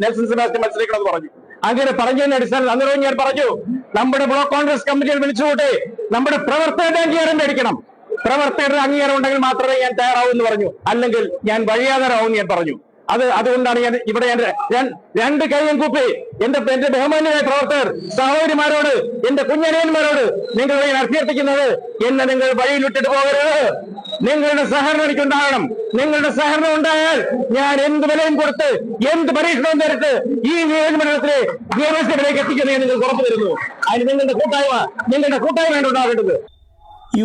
Nelson Sebastian മത്സരിക്കണമെന്ന് പറഞ്ഞു. അങ്ങനെ പറഞ്ഞതിന്റെ അടിസ്ഥാനത്തിൽ അന്നേരവും ഞാൻ പറഞ്ഞു, നമ്മുടെ ബ്ലോക്ക് കോൺഗ്രസ് കമ്മിറ്റിയിൽ വിളിച്ചുകൂട്ടി നമ്മുടെ പ്രവർത്തകരുടെ അംഗീകാരം മേടിക്കണം. പ്രവർത്തകരുടെ അംഗീകാരം ഉണ്ടെങ്കിൽ മാത്രമേ ഞാൻ തയ്യാറാവൂ എന്ന് പറഞ്ഞു, അല്ലെങ്കിൽ ഞാൻ വഴിയാതരാവും ഞാൻ പറഞ്ഞു. അതുകൊണ്ടാണ് ഞാൻ രണ്ട് കൈയും കൂപ്പി എന്റെ ബഹുമാന്യരായ പ്രവർത്തകർ സഹോദരിമാരോട്, എന്റെ കുഞ്ഞനിയന്മാരോട് നിങ്ങളെ അഭ്യർത്ഥിക്കുന്നത്, എന്നെ നിങ്ങൾ വഴിയിൽ വിട്ടിട്ട് പോകരുത്. നിങ്ങളുടെ സഹകരണം എനിക്കുണ്ടാകണം. നിങ്ങളുടെ സഹകരണം ഉണ്ടായാൽ ഞാൻ എന്ത് വിലയും കൊടുത്ത് എന്ത് പരീക്ഷണവും തരത്ത് ഈ നിയോജകമണ്ഡലത്തിലെ നിയമസഭയിലേക്ക് എത്തിക്കുന്നത് നിങ്ങൾ ഉറപ്പു തരുന്നു. അതിന് നിങ്ങളുടെ കൂട്ടായ്മയാണ് ഉണ്ടാകേണ്ടത്.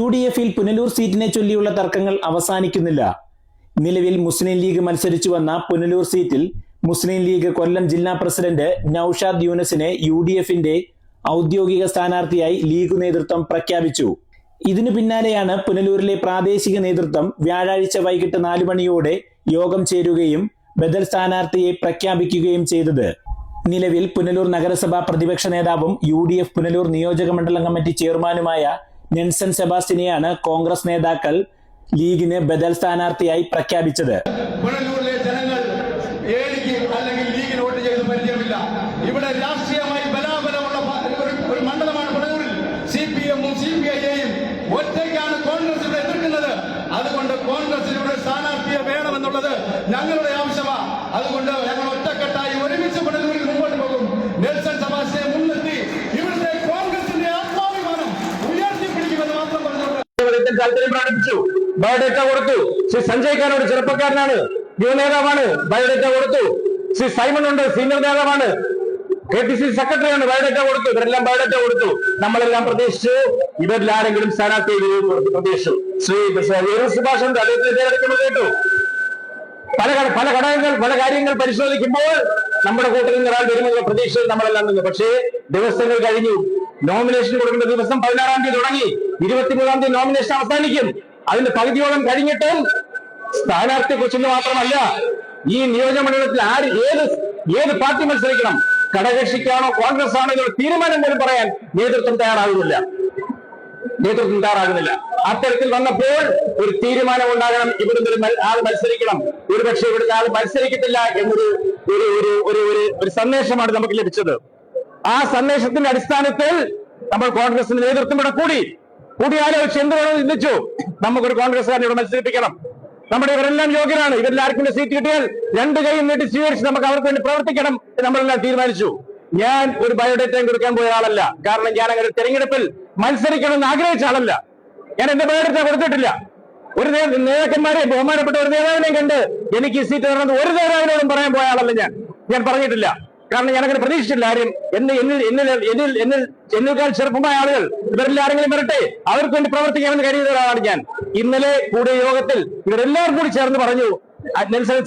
UDF-ൽ പുനലൂർ സീറ്റിനെ ചൊല്ലിയുള്ള തർക്കങ്ങൾ അവസാനിക്കുന്നില്ല. നിലവിൽ മുസ്ലിം ലീഗ് മത്സരിച്ചു വന്ന പുനലൂർ സീറ്റിൽ മുസ്ലിം ലീഗ് കൊല്ലം ജില്ലാ പ്രസിഡന്റ് നൌഷാദ് യൂനസിനെ UDF-ന്റെ ഔദ്യോഗിക സ്ഥാനാർത്ഥിയായി ലീഗ് നേതൃത്വം പ്രഖ്യാപിച്ചു. ഇതിനു പിന്നാലെയാണ് പുനലൂരിലെ പ്രാദേശിക നേതൃത്വം വ്യാഴാഴ്ച വൈകിട്ട് 4 മണിയോടെ യോഗം ചേരുകയും ബദൽ സ്ഥാനാർത്ഥിയെ പ്രഖ്യാപിക്കുകയും ചെയ്തത്. നിലവിൽ പുനലൂർ നഗരസഭാ പ്രതിപക്ഷ നേതാവും UDF പുനലൂർ നിയോജക മണ്ഡലം കമ്മിറ്റി ചെയർമാനുമായ നെൽസൺ സെബാസ്റ്റ്യനെയാണ് കോൺഗ്രസ് നേതാക്കൾ ലീഗിന് ബദൽ സ്ഥാനാർത്ഥിയായി പ്രഖ്യാപിച്ചത്. പുനലൂരിലെ ജനങ്ങൾ അല്ലെങ്കിൽ ലീഗിന് വോട്ട് ചെയ്ത് പരിചയമില്ല. ഇവിടെ രാഷ്ട്രീയമായി ബലാബലമുള്ള ഒരു മണ്ഡലമാണ് പുനലൂരിൽ. CPM-ഉം CPI-യും ഒറ്റയ്ക്കാണ് കോൺഗ്രസ് ഇവിടെ എതിർക്കുന്നത്. അതുകൊണ്ട് കോൺഗ്രസിന് ഇവിടെ സ്ഥാനാർത്ഥിയെ വേണമെന്നുള്ളത് ഞങ്ങളുടെ ആവശ്യമാണ്. അതുകൊണ്ട് ഞങ്ങൾ ഒറ്റക്കെട്ടായി ഒരുമിച്ച് പുനലൂരിൽ മുമ്പോട്ട് പോകും. നെൽസൺ സെബാസ്റ്റ്യനെ മുൻനിർത്തി ഇവിടുത്തെ കോൺഗ്രസിന്റെ ആത്മാഭിമാനം ഉയർത്തിപ്പിടിക്കുമെന്ന് മാത്രം പറഞ്ഞുകൊണ്ട് താല്പര്യം പ്രകടിപ്പിച്ചു. ബയോഡേറ്റ കൊടുത്തു. ശ്രീ സഞ്ജയ് ഖാൻ ഒരു ചെറുപ്പക്കാരനാണ്, യുവ നേതാവാണ്, ബയോഡേറ്റ കൊടുത്തു. ശ്രീ സൈമൺ ഉണ്ട്, സീനിയർ നേതാവാണ്, KPCC സെക്രട്ടറിയാണ്, ബയോഡേറ്റ കൊടുത്തു. ഇവരെല്ലാം ബയോഡേറ്റ കൊടുത്തു. നമ്മളെല്ലാം പ്രതീക്ഷിച്ചു ഇവരിൽ ആരെങ്കിലും സ്ഥാനാർത്ഥി പ്രതീക്ഷിച്ചു. ശ്രീ സുഭാഷ് അദ്ദേഹത്തിന് കേട്ടു. പല കാര്യങ്ങൾ പരിശോധിക്കുമ്പോൾ നമ്മുടെ കൂട്ടത്തിൽ നിന്ന് ഒരാൾ വരുമെന്നുള്ള പ്രതീക്ഷയിൽ നമ്മളെല്ലാം നിന്നു. പക്ഷേ ദിവസങ്ങൾ കഴിഞ്ഞു. നോമിനേഷൻ കൊടുക്കേണ്ട ദിവസം 16-ാം തീയതി തുടങ്ങി, 23-ാം തീയതി നോമിനേഷൻ അവസാനിക്കും. അതിന്റെ പകുതിയോളം കഴിഞ്ഞിട്ടും സ്ഥാനാർത്ഥിയെ കുറിച്ച് മാത്രമല്ല, ഈ നിയോജകമണ്ഡലത്തിൽ ഏത് പാർട്ടി മത്സരിക്കണം, ഘടകകക്ഷിക്കാണോ കോൺഗ്രസ് ആണോ എന്നുള്ള തീരുമാനം പോലും പറയാൻ നേതൃത്വം തയ്യാറാകുന്നില്ല. അത്തരത്തിൽ വന്നപ്പോൾ ഒരു തീരുമാനം ഉണ്ടാകണം. ഇവിടുന്ന് ആൾ മത്സരിക്കണം, ഒരുപക്ഷെ ഇവിടുത്തെ ആൾ മത്സരിക്കത്തില്ല എന്നൊരു ഒരു സന്ദേശമാണ് നമുക്ക് ലഭിച്ചത്. ആ സന്ദേശത്തിന്റെ അടിസ്ഥാനത്തിൽ നമ്മൾ കോൺഗ്രസിന്റെ നേതൃത്വം ഇവിടെ കൂടിയാലോചിച്ച് എന്ത് വേണമെന്ന് ചിന്തിച്ചു. നമുക്കൊരു കോൺഗ്രസ്സുകാരനെ ഇവിടെ മത്സരിപ്പിക്കണം. നമ്മുടെ ഇവരെല്ലാം യോഗ്യരാണ്. ഇവരിലാർക്കും സീറ്റ് കിട്ടിയാൽ 2 കൈയും നീട്ടി സ്വീകരിച്ച് നമുക്ക് അവർക്ക് വേണ്ടി പ്രവർത്തിക്കണം എന്ന് നമ്മളെല്ലാം തീരുമാനിച്ചു. ഞാൻ ഒരു ബയോഡേറ്റയും കൊടുക്കാൻ പോയ ആളല്ല. കാരണം ഞാൻ അങ്ങനെ തെരഞ്ഞെടുപ്പിൽ മത്സരിക്കണമെന്ന് ആഗ്രഹിച്ച ആളല്ല. ഞാൻ എന്റെ ബയോഡേറ്റ കൊടുത്തിട്ടില്ല. ഒരു നേതാക്കന്മാരെ, ബഹുമാനപ്പെട്ട ഒരു നേതാവിനെയും കണ്ട് എനിക്ക് സീറ്റ് തരണമെന്ന് ഒരു നേതാവിനോടും പറയാൻ പോയ ആളല്ല ഞാൻ പറഞ്ഞിട്ടില്ല. കാരണം ഞാനങ്ങനെ പ്രതീക്ഷിച്ചില്ല. ആരും എന്നേക്കാൾ ചെറുപ്പമായ ആളുകൾ ഇവരെല്ലാം ആരെങ്കിലും വരട്ടെ, അവർക്ക് വേണ്ടി പ്രവർത്തിക്കാമെന്ന് കരുതിയ ഒരാളാണ് ഞാൻ. ഇന്നലെ കൂടിയ യോഗത്തിൽ ഇവരെല്ലാവരും കൂടി ചേർന്ന് പറഞ്ഞു നെൽസൺ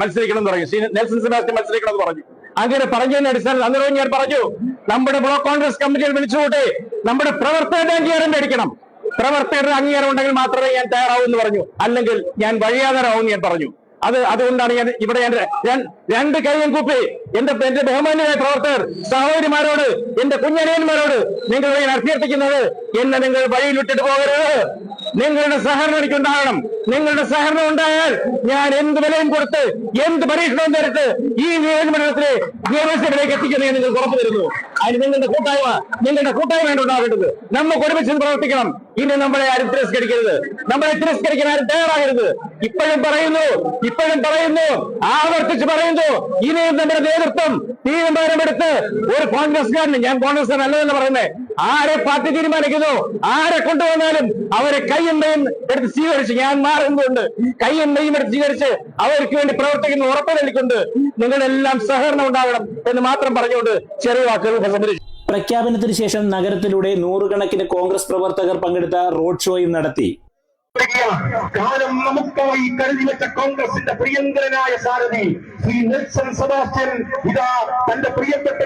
മത്സരിക്കണം എന്ന് പറഞ്ഞു, നെൽസൺ സെബാസ്റ്റ്യൻ മത്സരിക്കണം എന്ന് പറഞ്ഞു. അങ്ങനെ പറഞ്ഞതിന്റെ അടിസ്ഥാനത്തിൽ അന്നേരവും ഞാൻ പറഞ്ഞു, നമ്മുടെ ബ്ലോക്ക് കോൺഗ്രസ് കമ്മിറ്റിയിൽ വിളിച്ചുകൂട്ടി നമ്മുടെ പ്രവർത്തകരുടെ അംഗീകാരം മേടിക്കണം. പ്രവർത്തകരുടെ അംഗീകാരം ഉണ്ടെങ്കിൽ മാത്രമേ ഞാൻ തയ്യാറാവൂ എന്ന് പറഞ്ഞു, അല്ലെങ്കിൽ ഞാൻ വഴിയാതരാവും ഞാൻ പറഞ്ഞു. അതുകൊണ്ടാണ് ഞാൻ രണ്ട് കൈയും കൂപ്പി എന്റെ ബഹുമാന്യരായ പ്രവർത്തകർ സഹോദരിമാരോട്, എന്റെ കുഞ്ഞനിയന്മാരോട് നിങ്ങളെ അഭ്യർത്ഥിക്കുന്നത്, എന്നെ നിങ്ങൾ വഴിയിൽ വിട്ടിട്ട് പോകരുത്. നിങ്ങളുടെ സഹകരണം എനിക്കുണ്ടാകണം. നിങ്ങളുടെ സഹകരണം ഉണ്ടായാൽ ഞാൻ എന്ത് വിലയും കൊടുത്ത് എന്ത് പരീക്ഷണവും തരത്ത് ഈ നിയോജകമണ്ഡലത്തിലെ നിയമസഭയിലേക്ക് എത്തിക്കുന്നത് നിങ്ങൾ ഉറപ്പു തരുന്നു. അതിന് നിങ്ങളുടെ കൂട്ടായ്മയാണ് ഉണ്ടാകേണ്ടത്. നമുക്ക് ഒരുമിച്ച് പ്രവർത്തിക്കണം. ഇനി നമ്മളെ ആരും തിരസ്കരിക്കരുത്. നമ്മളെ തിരസ്കരിക്കാൻ ആരും തയ്യാറാകരുത്. ഇപ്പോഴും പറയുന്നു, ആവർത്തിച്ച് പറയുന്നു, ഇനിയും നമ്മുടെ നേതൃത്വം തീരുമാനമെടുത്ത് ഒരു കോൺഗ്രസ്സുകാരന്, ഞാൻ കോൺഗ്രസ്സുകാരൻ അല്ലെന്ന് പറയുന്നത്, ആരെ പാർട്ടി തീരുമാനിക്കുന്നു, ആരെ കൊണ്ടുവന്നാലും അവരെ കയ്യും മെയ്യും എടുത്ത് സ്വീകരിച്ച്, ഞാൻ മാറുന്നുണ്ട്, കയ്യും മെയ്യും എടുത്ത് സ്വീകരിച്ച് അവർക്ക് വേണ്ടി പ്രവർത്തിക്കുന്ന ഉറപ്പ് നൽകിക്കൊണ്ട് നിങ്ങളെല്ലാം സഹകരണം ഉണ്ടാകണം എന്ന് മാത്രം പറഞ്ഞുകൊണ്ട് ചെറിയ വാക്കുകൾ സംബന്ധിച്ചു. പ്രഖ്യാപനത്തിന് ശേഷം നഗരത്തിലൂടെ 100 കണക്കിന് കോൺഗ്രസ് പ്രവർത്തകർ പങ്കെടുത്ത റോഡ് ഷോയും നടത്തി. കാലം നമുക്കായി കരുതി വെച്ച കോൺഗ്രസിന്റെ പ്രിയങ്കരനായ സാരഥി ശ്രീ നെൽസൺ സെബാസ്റ്റ്യൻ ഇതാ തന്റെ പ്രിയപ്പെട്ട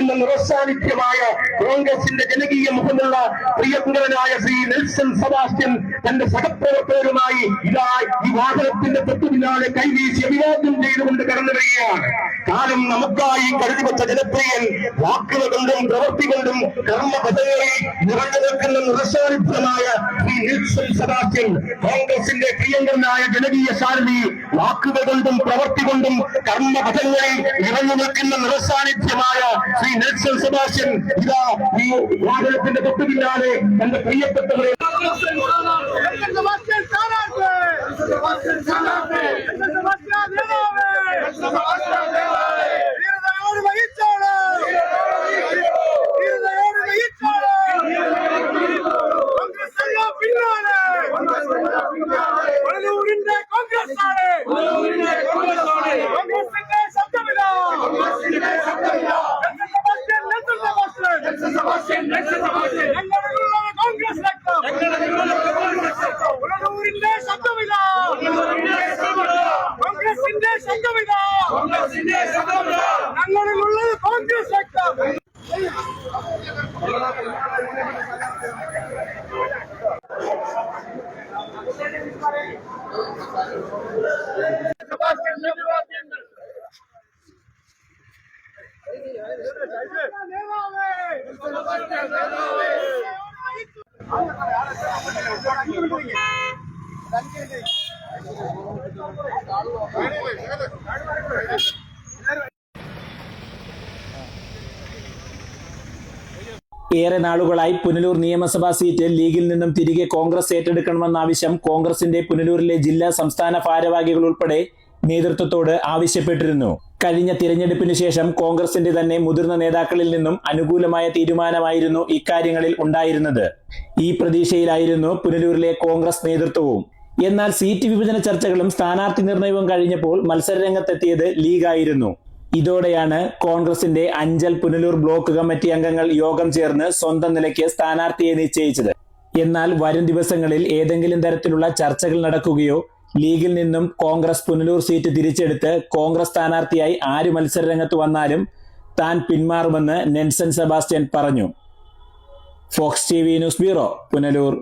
നിൽക്കുന്ന നിറസാന്നിധ്യമായ കോൺഗ്രസിന്റെ ജനകീയ മുഖമുള്ള പ്രിയങ്കരനായ ശ്രീ നെൽസൺ സെബാസ്റ്റ്യൻ തന്റെ സഹപ്രവർത്തകരുമായി ഇതാ ഈ വാഹനത്തിന്റെ തൊട്ടുപിന്നാലെ കൈവീശി അഭിവാദ്യം ചെയ്തുകൊണ്ട് കടന്നു വരികയാണ്. കാലം നമുക്കായി കരുതിവെച്ച ജനപ്രിയൻ വാക്കുകൾ കൊണ്ടും പ്രവൃത്തി കൊണ്ടും കർമ്മപഥങ്ങളിൽ നിറഞ്ഞു നിൽക്കുന്ന നിറസാന്നിധ്യമായ ശ്രീ നെൽസൺ സെബാസ്റ്റ്യൻ, കോൺഗ്രസിന്റെ പ്രിയങ്കരനായ ജനകീയ സാരഥി, വാക്കുകൾ കൊണ്ടും പ്രവൃത്തി കൊണ്ടും കർമ്മപഥങ്ങളിൽ നിറഞ്ഞു നിൽക്കുന്ന നിറസാന്നിധ്യമായ ശ്രീ നെൽസൺ സെബാസ്റ്റ്യൻ ഇതാ ഈ വാഹനത്തിന്റെ തൊട്ടുപിന്നാലെ തന്റെ പ്രിയപ്പെട്ടവരെ ഏറെ നാളുകളായി പുനലൂർ നിയമസഭാ സീറ്റ് ലീഗിൽ നിന്നും തിരികെ കോൺഗ്രസ് ഏറ്റെടുക്കണമെന്ന ആവശ്യം കോൺഗ്രസിന്റെ പുനലൂരിലെ ജില്ലാ സംസ്ഥാന ഭാരവാഹികൾ ഉൾപ്പെടെ നേതൃത്വത്തോട് ആവശ്യപ്പെട്ടിരുന്നു. കഴിഞ്ഞ തിരഞ്ഞെടുപ്പിന് ശേഷം കോൺഗ്രസിന്റെ തന്നെ മുതിർന്ന നേതാക്കളിൽ നിന്നും അനുകൂലമായ തീരുമാനമായിരുന്നു ഇക്കാര്യങ്ങളിൽ ഉണ്ടായിരുന്നത്. ഈ പ്രതീക്ഷയിലായിരുന്നു പുനലൂരിലെ കോൺഗ്രസ് നേതൃത്വവും. എന്നാൽ സീറ്റ് വിഭജന ചർച്ചകളും സ്ഥാനാർത്ഥി നിർണയവും കഴിഞ്ഞപ്പോൾ മത്സരരംഗത്തെത്തിയത് ലീഗായിരുന്നു. ഇതോടെയാണ് കോൺഗ്രസിന്റെ അഞ്ചൽ പുനലൂർ ബ്ലോക്ക് കമ്മിറ്റി അംഗങ്ങൾ യോഗം ചേർന്ന് സ്വന്തം നിലയ്ക്ക് സ്ഥാനാർത്ഥിയെ നിശ്ചയിച്ചത്. എന്നാൽ വരും ദിവസങ്ങളിൽ ഏതെങ്കിലും തരത്തിലുള്ള ചർച്ചകൾ നടക്കുകയോ ലീഗിൽ നിന്നും കോൺഗ്രസ് പുനലൂർ സീറ്റ് തിരിച്ചെടുത്ത് കോൺഗ്രസ് സ്ഥാനാർത്ഥിയായി ആര് മത്സരരംഗത്ത് വന്നാലും താൻ പിന്മാറുമെന്ന് നെൽസൺ സെബാസ്റ്റ്യൻ പറഞ്ഞു. Fox TV news bureau, Punalur.